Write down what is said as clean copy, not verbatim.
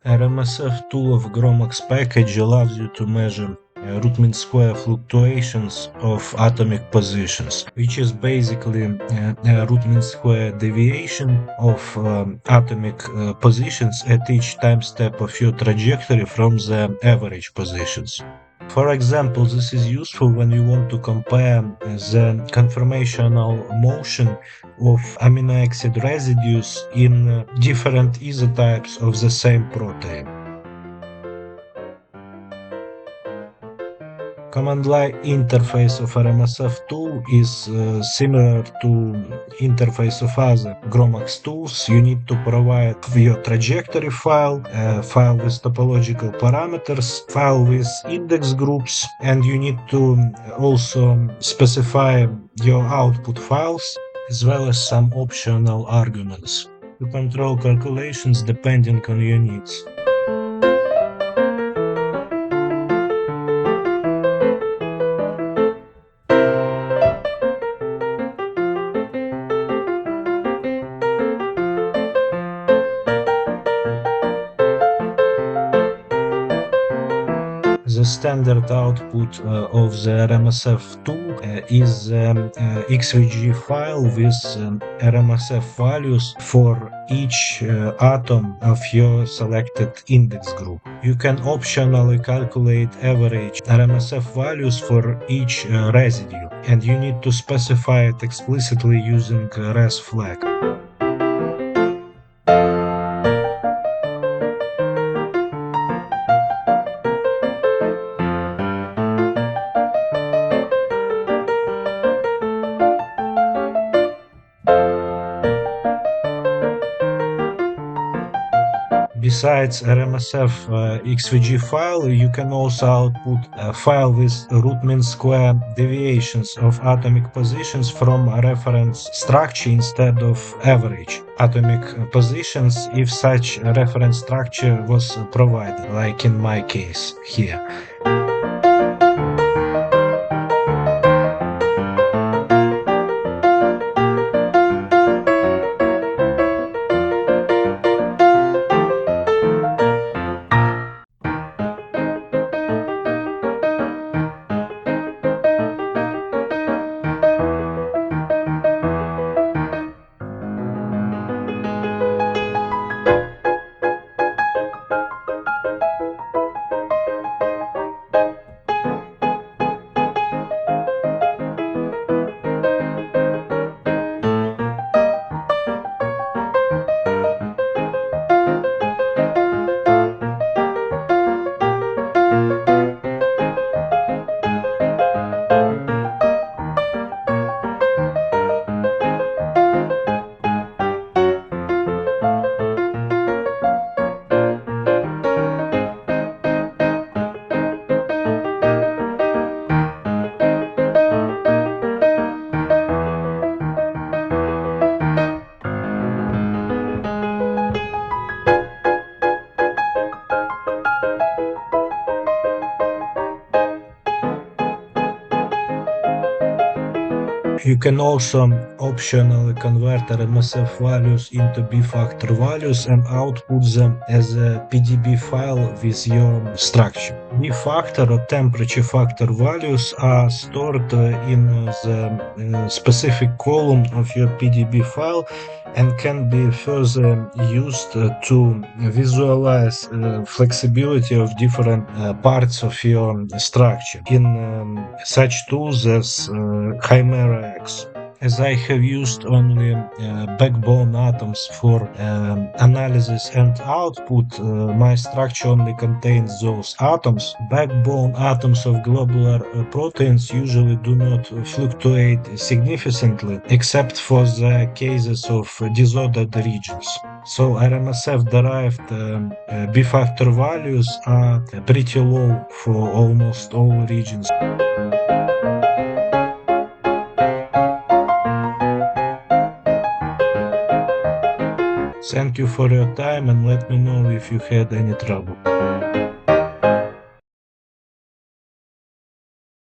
RMSF tool of GROMACS package allows you to measure root mean square fluctuations of atomic positions, which is basically a root mean square deviation of atomic positions at each time step of your trajectory from the average positions. For example, this is useful when you want to compare the conformational motion of amino acid residues in different isotypes of the same protein. Command line interface of RMSF tool is similar to interface of other GROMACS tools. You need to provide your trajectory file, file with topological parameters, file with index groups, and you need to also specify your output files as well as some optional arguments to control calculations depending on your needs. The standard output of the RMSF tool is XVG file with RMSF values for each atom of your selected index group. You can optionally calculate average RMSF values for each residue, and you need to specify it explicitly using a res flag. Besides RMSF XVG file, you can also output a file with root mean square deviations of atomic positions from a reference structure instead of average atomic positions if such a reference structure was provided, like in my case here. You can also optionally convert RMSF values into B-factor values and output them as a PDB file with your structure. B-factor or temperature factor values are stored in the specific column of your PDB file and can be further used to visualize flexibility of different parts of your structure in such tools as ChimeraX. As I have used only backbone atoms for analysis and output, my structure only contains those atoms. Backbone atoms of globular proteins usually do not fluctuate significantly, except for the cases of disordered regions. So RMSF derived B-factor values are pretty low for almost all regions. Thank you for your time and let me know if you had any trouble.